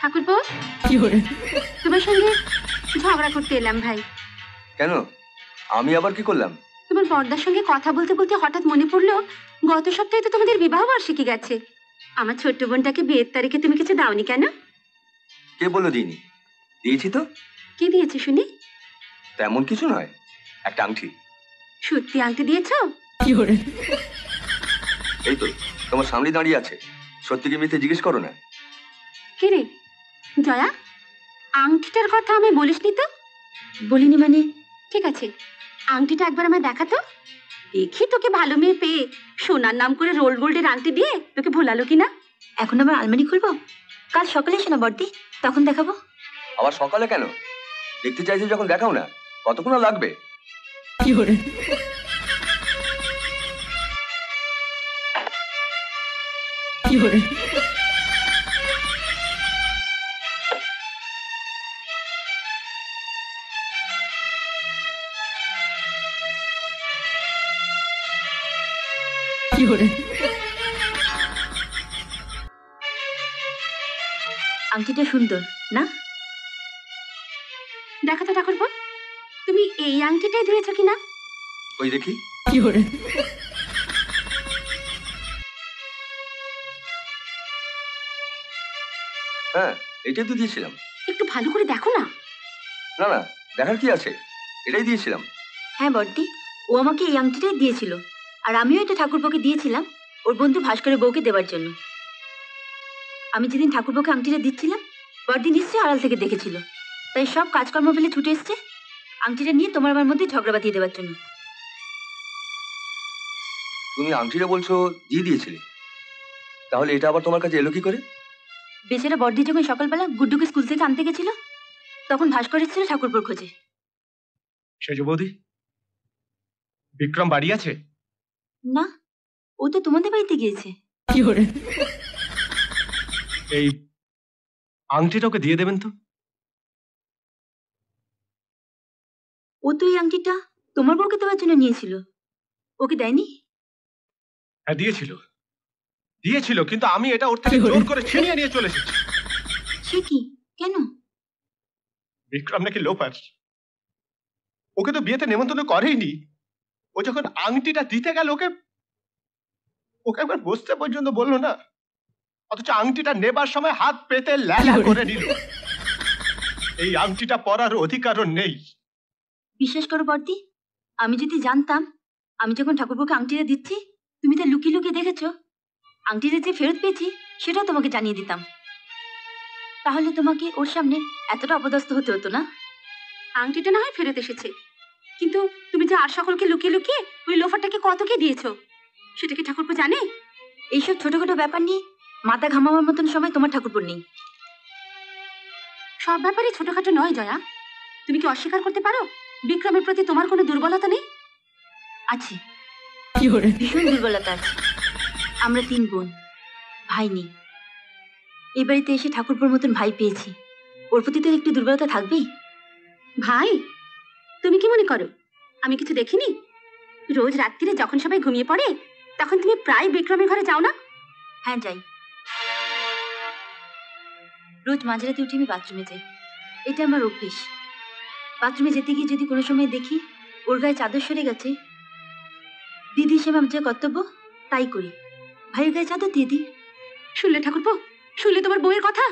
ঠাকুরপো, তোমার সঙ্গে ঝগড়া করতে এলাম ভাই। কেন? আমি আবার কি করলাম? তোমার বড়দার সঙ্গে কথা বলতে বলতে হঠাৎ মনে পড়লো গত সপ্তাহে তো তোমাদের বিবাহ বার্ষিকী গেছে। আমার ছোট্ট বোনটাকে বিয়ের তারিখে তুমি কিছু দাওনি কেন? কে বললো দিইনি? দিয়েছি তো। কি দিয়েছে শুনি? তেমন কিছু নয়, একটা আংটি। সত্যি আংটি দিয়েছো? এই তো তোমার সামনে দাঁড়িয়ে আছে, সত্যি কি মিথ্যে জিজ্ঞেস করো না। কে রে জয়া, আংটিটার কথা আমি বলিসনি তো? বলিনি মানে? ঠিক আছে, আংটিটা একবার আমায় দেখাতো, দেখি তোকে ভালো মেয়ে পেয়ে সোনার নাম করে রোল গোল্ডের আংটি দিয়ে তোকে ভোলালো কিনা। এখন আবার আলমারি খুলবো? কাল সকালে এসো না বড়দি, তখন দেখাবো। আবার সকালে কেন? দেখতে চাইছি যখন দেখাও না। কতক্ষণ আর লাগবে? আংটিটা সুন্দর না? দেখো তো ঠাকুরপো, তুমি এই আংটিটাই ধুয়েছো কিনা? ওই দেখি। হ্যাঁ, এটাই তো দিয়েছিলাম। একটু ভালো করে দেখো না। না না, দেখার কি আছে, এটাই দিয়েছিলাম। হ্যাঁ বড়দি, ও আমাকে এই আংটিটাই দিয়েছিল, আর আমিও এটা ঠাকুরপোকে দিয়েছিলাম ওর বন্ধু ভাস্করের বউকে দেওয়ার জন্য। আমি যেদিন ঠাকুরপোকে আংটিটা দিচ্ছিলাম, বড়দি নিশ্চয়ই আড়াল থেকে দেখেছিল, তাই সব কাজকর্ম ফেলে ছুটে এসছে আংটিটা নিয়ে তোমার আমার মধ্যে ঝগড়া বাঁধিয়ে দেওয়ার জন্য। তুমি আংটিটা বলছো দিয়ে দিয়েছিলে, তাহলে এটা আবার তোমার কাছে এলো কি করে? বেচারা বড়দি যখন সকালবেলা গুড্ডুকে স্কুল থেকে আনতে গেছিল, তখন ভাস্কর এসেছিল ঠাকুরপোর খোঁজে। সেজ বৌদি, বিক্রম বাড়ি আছে? না, ও তো তোমাদের বাড়িতে গিয়েছে। এই আংটিটা ওকে দিয়ে দেবেন তো। ও তো এই আংটিটা তোমার বউকে দেওয়ার জন্য নিয়েছিল, ওকে দেয়নি? হ্যাঁ দিয়েছিল, দিয়েছিল, কিন্তু আমি এটা ওর থেকে জোর করে ছিনিয়ে নিয়ে চলে এসেছি। সে কি? কেন? বিক্রম নাকি লোপার, ওকে তো বিয়েতে নেমন্তন্ন করেইনি। ও যখন আংটিটা দিতে গেল ওকে ওকে একবার বসতে পর্যন্ত বললো না, অথচ আংটিটা নেবার সময় হাত পেতে ল্যালা করে নিল। এই আংটিটা পরার অধিকারও নেই। বিশ্বাস করো বর্দি, আমি যদি জানতাম আমি যখন ঠাকুরপোকে আংটিটা দিচ্ছি তুমি তা লুকিয়ে লুকিয়ে দেখেছো, আংটিটা যে ফেরত পেয়েছি সেটাও তোমাকে জানিয়ে দিতাম। তাহলে তোমাকে ওর সামনে এতটা অপদস্থ হতে হতো না। আংটিটা না হয় ফেরত এসেছে, কিন্তু তুমি যে আর সকলকে লুকিয়ে লুকিয়ে ওই লোফারটাকে কত কি দিয়েছো সেটা কি ঠাকুরপো জানে? এইসব ছোটখাটো ব্যাপার নিয়ে মাথা ঘামাবার মতন সময় তোমার ঠাকুরপোর নেই। সব ব্যাপারই ছোটখাটো নয় জয়া, তুমি কি অস্বীকার করতে পারো বিক্রমের প্রতি তোমার কোনো দুর্বলতা নেই? আছে, ভীষণ দুর্বলতা আছে। আমরা 3 বোন, ভাই নেই। এই বাড়িতে এসে ঠাকুরপোর মতন ভাই পেয়েছি, ওর প্রতি তো একটু দুর্বলতা থাকবেই। ভাই, তুমি কি মনে করো আমি কিছু দেখিনি? রোজ রাত্রিরে যখন সবাই ঘুমিয়ে পড়ে তখন তুমি প্রায় বিক্রমের ঘরে যাও না? হ্যাঁ যাই, রোজ মাঝরাতে উঠে আমি বাথরুমে যাই, এটা আমার অভ্যেস। বাথরুমে যেতে গিয়ে যদি কোনো সময় দেখি ওর গায়ে চাদর সরে গেছে, দিদি হিসেবে আমার যে কর্তব্য তাই করি, ভাইয়ের গায়ে চাদর দিয়ে দিই। শুনলে ঠাকুরপো, শুনলে তোমার বউয়ের কথা?